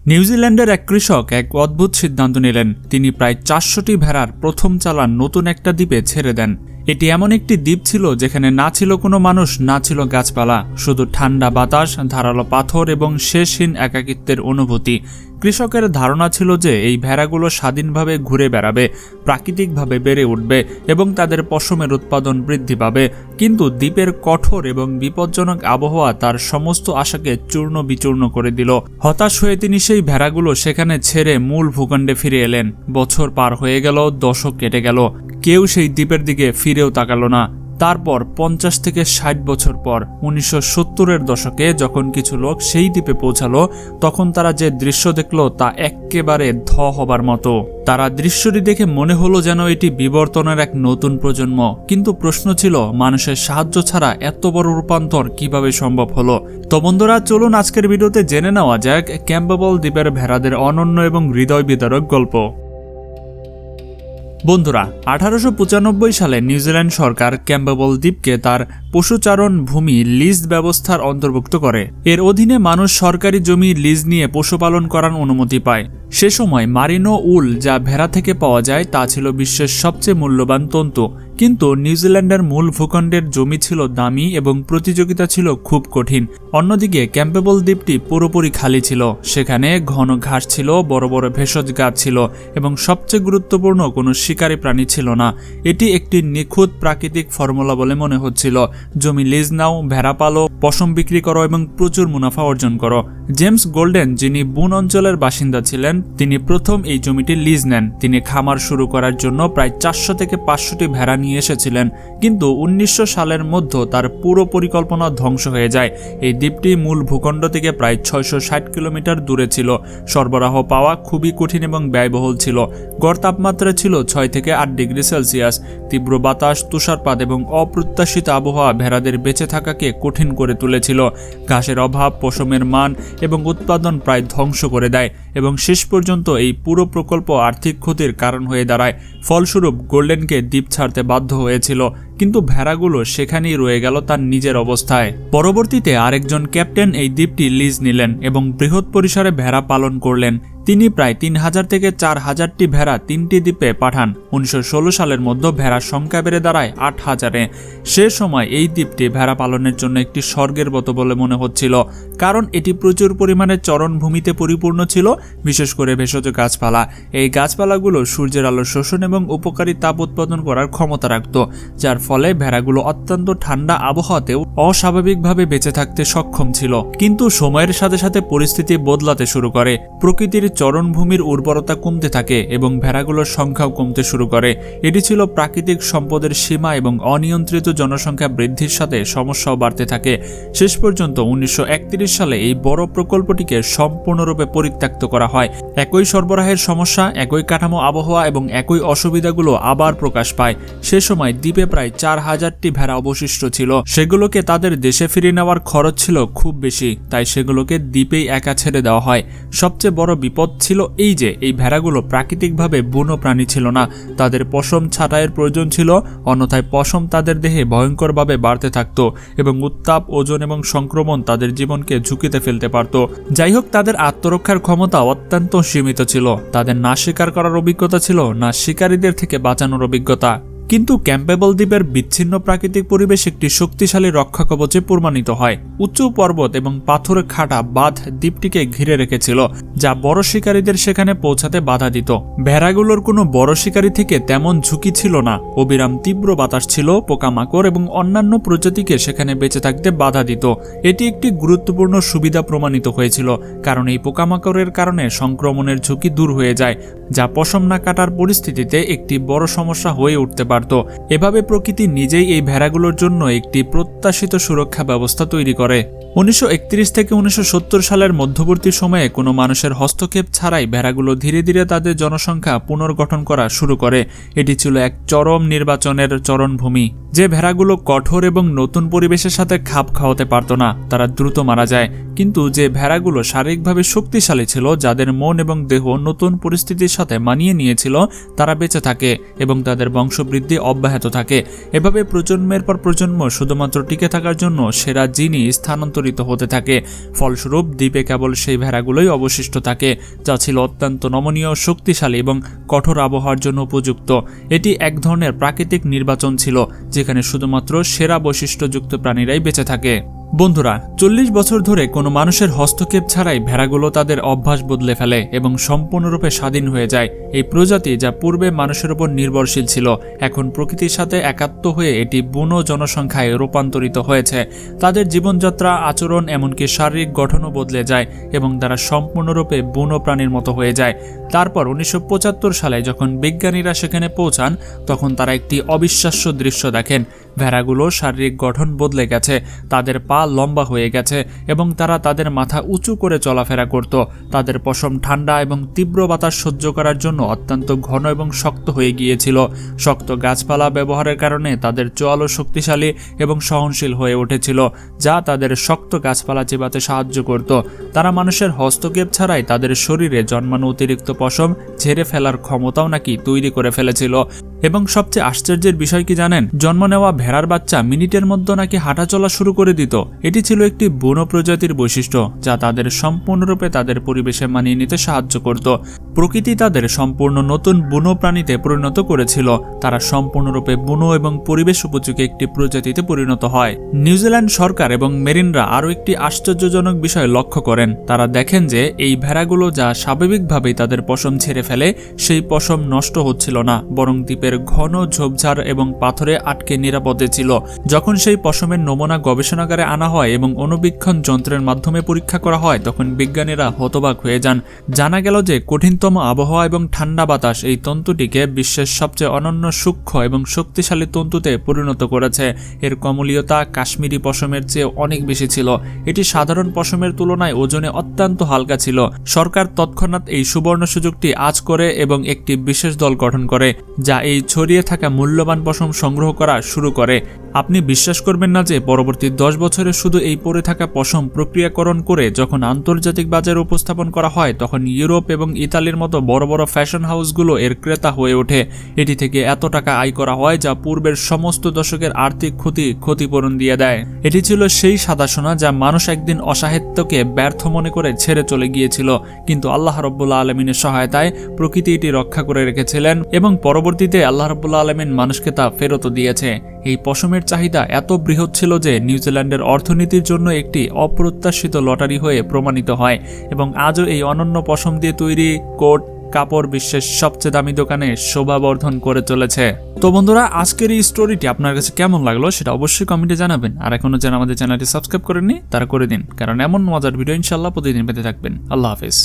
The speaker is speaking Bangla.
নিউজিল্যান্ডের এক কৃষক এক অদ্ভুত সিদ্ধান্ত নিলেন। তিনি প্রায় 400টি ভেড়ার প্রথম চালান নতুন একটা দ্বীপে ছেড়ে দেন। এটি এমন একটি দ্বীপ ছিল যেখানে না ছিল কোনো মানুষ, না ছিল গাছপালা, শুধু ঠান্ডা বাতাস, ধারালো পাথর এবং শেষহীন একাকিত্বের অনুভূতি। কৃষকের ধারণা ছিল যে এই ভেড়াগুলো স্বাধীনভাবে ঘুরে বেড়াবে, প্রাকৃতিকভাবে বেড়ে উঠবে এবং তাদের পশমের উৎপাদন বৃদ্ধি পাবে। কিন্তু দ্বীপের কঠোর এবং বিপজ্জনক আবহাওয়া তার সমস্ত আশাকে চূর্ণ বিচূর্ণ করে দিল। হতাশ হয়ে তিনি সেই ভেড়াগুলো সেখানে ছেড়ে মূল ভূখণ্ডে ফিরে এলেন। বছর পার হয়ে গেল, দশক কেটে গেল, কেউ সেই দ্বীপের দিকে ফিরেও তাকালো না। তারপর 50 থেকে 60 বছর পর 1970-এর দশকে যখন কিছু লোক সেই দ্বীপে পৌঁছালো, তখন তারা যে দৃশ্য দেখলো তা এক্কেবারে ধ হবার মতো। তারা দৃশ্যটি দেখে মনে হলো যেন এটি বিবর্তনের এক নতুন প্রজন্ম। কিন্তু প্রশ্ন ছিল, মানুষের সাহায্য ছাড়া এত বড় রূপান্তর কিভাবে সম্ভব হলো? তো বন্ধুরা, চলুন আজকের ভিডিওতে জেনে নেওয়া যাক ক্যাম্পবেল দ্বীপের ভেড়াদের অনন্য এবং হৃদয় বিদারক গল্প। বন্ধুরা, 1895 সালে নিউজিল্যান্ড সরকার ক্যাম্পবেল দ্বীপকে তার পশুচারণ ভূমি লিজ ব্যবস্থার অন্তর্ভুক্ত করে। এর অধীনে মানুষ সরকারি জমি লিজ নিয়ে পশুপালন করার অনুমতি পায়। সে সময় মারিনো উল, যা ভেড়া থেকে পাওয়া যায়, তা ছিল বিশ্বের সবচেয়ে মূল্যবান তন্তু। কিন্তু নিউজিল্যান্ডের মূল ভূখণ্ডের জমি ছিল দামি এবং প্রতিযোগিতা ছিল খুব কঠিন। অন্যদিকে ক্যাম্পবেল দ্বীপটি পুরোপুরি খালি ছিল। সেখানে ঘন ঘাস ছিল, বড় বড় ভেষজ গাছ ছিল এবং সবচেয়ে গুরুত্বপূর্ণ কোনো শিকারী প্রাণী ছিল না। এটি একটি নিখুঁত প্রাকৃতিক ফর্মুলা বলে মনে হচ্ছিল। জমি লিজ নাও, ভেড়া পালো, পশম বিক্রি করো এবং প্রচুর মুনাফা অর্জন করো। জেমস গোল্ডেন, যিনি বুন অঞ্চলের বাসিন্দা ছিলেন, তিনি প্রথম এই জমিটি লিজ নেন। তিনি খামার শুরু করার জন্য প্রায় 400 থেকে 500টি ভেড়া নিয়ে এসেছিলেন। কিন্তু 1900 সালের মধ্যে তার পুরো পরিকল্পনা ধ্বংস হয়ে যায়। এই দ্বীপটি মূল ভূখণ্ড থেকে প্রায় 660 কিলোমিটার দূরে ছিল। সরবরাহ পাওয়া খুবই কঠিন এবং ব্যয়বহুল ছিল। গড় তাপমাত্রা ছিল 6 থেকে 8 ডিগ্রি সেলসিয়াস। তীব্র বাতাস, তুষারপাত এবং অপ্রত্যাশিত আবহাওয়া ভেড়াদের বেঁচে থাকাকে কঠিন করে তুলেছিল। ঘাসের অভাব, পশমের মান এবং উৎপাদন প্রায় ধ্বংস করে দেয় এবং শেষ পর্যন্ত এই পুরো প্রকল্প আর্থিক ক্ষতির কারণ হয়ে দাঁড়ায়। ফলস্বরূপ গোল্ডেনকে দ্বীপ ছাড়তে বাধ্য হয়েছিল। কিন্তু ভেড়াগুলো সেখানেই রয়ে গেল তার নিজের অবস্থায়। পরবর্তীতে আরেকজন ক্যাপ্টেন এই দ্বীপটি লিজ নিলেন এবং বৃহৎ পরিসরে ভেড়া পালন করলেন। তিনি প্রায় 3000 থেকে 4000টি ভেড়া 3টি দ্বীপে পাঠান। 1916 সালের মধ্যে ভেড়ার সংখ্যা বেড়ে দাঁড়ায় 8000-এ। সে সময় এই দ্বীপটি ভেড়া পালনের জন্য একটি স্বর্গের মতো বলে মনে হচ্ছিল, কারণ এটি প্রচুর পরিমাণে চরণভূমিতে পরিপূর্ণ ছিল, বিশেষ করে ভেষজ গাছপালা। এই গাছপালাগুলো সূর্যের আলো শোষণ এবং উপকারী তাপ উৎপাদন করার ক্ষমতা রাখত, যার ফলে ভেড়াগুলো অত্যন্ত ঠান্ডা আবহাওয়াতেও অস্বাভাবিকভাবে বেঁচে থাকতে সক্ষম ছিল। কিন্তু সময়ের সাথে সাথে পরিস্থিতি বদলাতে শুরু করে। প্রকৃতির চরণভূমির উর্বরতা কমতে থাকে এবং ভেড়াগুলোর সংখ্যাও কমতে শুরু করে। এটি ছিল প্রাকৃতিক সম্পদের সীমা এবং অনিয়ন্ত্রিত জনসংখ্যা বৃদ্ধির সাথে সমস্যাও বাড়তে থাকে। শেষ পর্যন্ত 1931 সালে এই বড় প্রকল্পটিকে সম্পূর্ণরূপে পরিত্যক্ত করা হয়। একই সরবরাহের সমস্যা, একই কাঠামো, আবহাওয়া এবং একই অসুবিধাগুলো আবার প্রকাশ পায়। সে সময় দ্বীপে প্রায় 4000টি ভেড়া অবশিষ্ট ছিল। সেগুলোকে তাদের দেশে ফিরিয়ে নেওয়ার খরচ ছিল খুব বেশি, তাই সেগুলোকে দ্বীপেই একা ছেড়ে দেওয়া হয়। সবচেয়ে বড় বিপদ ছিল এই যে এই ভেড়াগুলো প্রাকৃতিকভাবে বুনো প্রাণী ছিল না। তাদের পশম ছাঁটাইয়ের প্রয়োজন ছিল, অন্যথায় পশম তাদের দেহে ভয়ঙ্করভাবে বাড়তে থাকত এবং উত্তাপ, ওজন এবং সংক্রমণ তাদের জীবনকে ঝুঁকিতে ফেলতে পারত। যাই হোক, তাদের আত্মরক্ষার ক্ষমতা অত্যন্ত সীমিত ছিল। তাদের না শিকার করার অভিজ্ঞতা ছিল, না শিকারীদের থেকে বাঁচানোর অভিজ্ঞতা। কিন্তু ক্যাম্পবেল দ্বীপের বিচ্ছিন্ন প্রাকৃতিক পরিবেশ একটি শক্তিশালী রক্ষা কবচে প্রমাণিত হয়। উঁচু পর্বত এবং পাথরে খাটা বাঁধ দ্বীপটিকে ঘিরে রেখেছিল, যা বড় শিকারীদের সেখানে পৌঁছাতে বাধা দিত। ভেড়াগুলোর কোনো বড় শিকারী থেকে তেমন ঝুঁকি ছিল না। অবিরাম তীব্র বাতাস ছিল, পোকামাকড় এবং অন্যান্য প্রজাতিকে সেখানে বেঁচে থাকতে বাধা দিত। এটি একটি গুরুত্বপূর্ণ সুবিধা প্রমাণিত হয়েছিল, কারণ এই পোকামাকড়ের কারণে সংক্রমণের ঝুঁকি দূর হয়ে যায়, যা পশম না কাটার পরিস্থিতিতে একটি বড় সমস্যা হয়ে উঠতে পারত। এভাবে প্রকৃতি নিজেই এই ভেড়াগুলোর জন্য একটি প্রত্যাশিত সুরক্ষা ব্যবস্থা তৈরি করে। 1931 থেকে 1970 সালের মধ্যবর্তী সময়ে কোনো মানুষের হস্তক্ষেপ ছাড়াই ভেড়াগুলো ধীরে ধীরে তাদের জনসংখ্যা পুনর্গঠন করা শুরু করে। এটি ছিল এক চরম নির্বাচনের চরণভূমি। যে ভেড়াগুলো কঠোর এবং নতুন পরিবেশের সাথে খাপ খাওয়াতে পারত না, তারা দ্রুত মারা যায়। কিন্তু যে ভেড়াগুলো শারীরিকভাবে শক্তিশালী ছিল, যাদের মন এবং দেহ নতুন পরিস্থিতির সাথে মানিয়ে নিয়েছিল, তারা বেঁচে থাকে এবং তাদের বংশবৃদ্ধি বৃদ্ধি অব্যাহত থাকে। এভাবে প্রজন্মের পর প্রজন্ম শুধুমাত্র টিকে থাকার জন্য সেরা জিনই স্থানান্তরিত হতে থাকে। ফলস্বরূপ দ্বীপে কেবল সেই ভেড়াগুলোই অবশিষ্ট থাকে যা ছিল অত্যন্ত নমনীয়, শক্তিশালী এবং কঠোর আবহাওয়ার জন্য উপযুক্ত। এটি এক ধরনের প্রাকৃতিক নির্বাচন ছিল যেখানে শুধুমাত্র সেরা বৈশিষ্ট্যযুক্ত প্রাণীরাই বেঁচে থাকে। বন্ধুরা, 40 বছর ধরে কোনো মানুষের হস্তক্ষেপ ছাড়াই ভেড়াগুলো তাদের অভ্যাস বদলে ফেলে এবং সম্পূর্ণরূপে স্বাধীন হয়ে যায়। এই প্রজাতি, যা পূর্বে মানুষের উপর নির্ভরশীল ছিল, এখন প্রকৃতির সাথে একাত্ম হয়ে এটি বুনো জনসংখ্যায় রূপান্তরিত হয়েছে। তাদের জীবনযাত্রা, আচরণ, এমনকি শারীরিক গঠনও বদলে যায় এবং তারা সম্পূর্ণরূপে বুনো প্রাণীর মতো হয়ে যায়। তারপর 1975 সালে যখন বিজ্ঞানীরা সেখানে পৌঁছান, তখন তারা একটি অবিশ্বাস্য দৃশ্য দেখেন। ভেড়াগুলো শারীরিক গঠন বদলে গেছে, তাদের পা লম্বা হয়ে গেছে এবং তারা তাদের মাথা উঁচু করে চলাফেরা করত। তাদের পশম ঠান্ডা এবং তীব্র বাতাস সহ্য করার জন্য অত্যন্ত ঘন এবং শক্ত হয়ে গিয়েছিল। শক্ত গাছপালা ব্যবহারের কারণে তাদের চোয়ালও শক্তিশালী এবং সহনশীল হয়ে উঠেছিল, যা তাদের শক্ত গাছপালা চিবাতে সাহায্য করত। তারা মানুষের হস্তক্ষেপ ছাড়াই তাদের শরীরে জন্মানো অতিরিক্ত পশম ঝেড়ে ফেলার ক্ষমতাও নাকি তৈরি করে ফেলেছিল। এবং সবচেয়ে আশ্চর্যের বিষয় কি জানেন? জন্ম নেওয়া ভেড়ার বাচ্চা মিনিটের মধ্যে নাকি হাঁটাচলা শুরু করে দিত। এটি ছিল একটি বুনো প্রজাতির বৈশিষ্ট্য যা তাদের সম্পূর্ণরূপে তাদের পরিবেশে মানিয়ে নিতে সাহায্য করত। প্রকৃতি তাদের সম্পূর্ণ নতুন বুনো প্রাণীতে পরিণত করেছিল। তারা সম্পূর্ণরূপে বুনো এবং পরিবেশ উপযোগী একটি প্রজাতিতে পরিণত হয়। নিউজিল্যান্ড সরকার এবং মেরিনরা আরও একটি আশ্চর্যজনক বিষয় লক্ষ্য করেন। তারা দেখেন যে এই ভেড়াগুলো যা স্বাভাবিকভাবেই তাদের পশম ছেড়ে ফেলে, সেই পশম নষ্ট হচ্ছিল না, বরং দ্বীপের ঘন ঝোপঝাড় এবং পাথরে আটকে নিরাপদে ছিল। যখন সেই পশমের নমুনা গবেষণাগারে আনা হয় এবং অণুবীক্ষণ যন্ত্রের মাধ্যমে পরীক্ষা করা হয়, তখন বিজ্ঞানীরা হতবাক হয়ে যান। জানা গেল যে কঠিনতম আবহাওয়া এবং ঠান্ডা বাতাস এই তন্তুটিকে বিশ্বের সবচেয়ে অনন্য, সূক্ষ্ম এবং শক্তিশালী তন্তুতে পরিণত করেছে। এর কমলীয়তা কাশ্মীরি পশমের চেয়ে অনেক বেশি ছিল। এটি সাধারণ পশমের তুলনায় ওজনে অত্যন্ত হালকা ছিল। সরকার তৎক্ষণাৎ এই সুবর্ণ সুযোগটি আঁচ করে এবং একটি বিশেষ দল গঠন করে, যা এই ছড়িয়ে থাকা মূল্যবান পশম সংগ্রহ করা শুরু করে। আপনি বিশ্বাস করবেন না যে পরবর্তী 10 বছরে শুধু এই পড়ে থাকা পশম প্রক্রিয়াকরণ করে যখন আন্তর্জাতিক বাজারে উপস্থাপন করা হয়, তখন ইউরোপ এবং ইতালির মতো বড় বড় ফ্যাশন হাউসগুলো এর ক্রেতা হয়ে ওঠে। এটি থেকে এত টাকা আয় করা হয় যা পূর্বের সমস্ত দশকের আর্থিক ক্ষতিপূরণ দিয়ে দেয়। এটি ছিল সেই সাদা সোনা যা মানুষ একদিন অসাহিত্যকে ব্যর্থ মনে করে ছেড়ে চলে গিয়েছিল, কিন্তু আল্লাহ রাব্বুল আলামিনের সহায়তায় প্রকৃতি এটি রক্ষা করে রেখেছিলেন এবং পরবর্তীতে আল্লাহ রাব্বুল আলামিন মানুষকে তা ফেরত দিয়েছে। এই পশমের চাহিদা এত বৃহৎ ছিল যে নিউজিল্যান্ডের অর্থনীতির জন্য একটি অপ্রত্যাশিত লটারি হয়ে প্রমাণিত হয় এবং আজও এই অনন্য পশম দিয়ে তৈরি কোট কাপড় বিশ্বের সবচেয়ে দামি দোকানে শোভাবর্ধন করে চলেছে। তো বন্ধুরা, আজকের এই স্টোরিটি আপনার কাছে কেমন লাগলো সেটা অবশ্যই কমেন্টে জানাবেন। আর এখনো যারা আমাদের চ্যানেলটি সাবস্ক্রাইব করেননি তারা করে দিন, কারণ এমন মজার ভিডিও ইনশাআল্লাহ প্রতিদিন পেতে থাকবেন। আল্লাহ হাফেজ।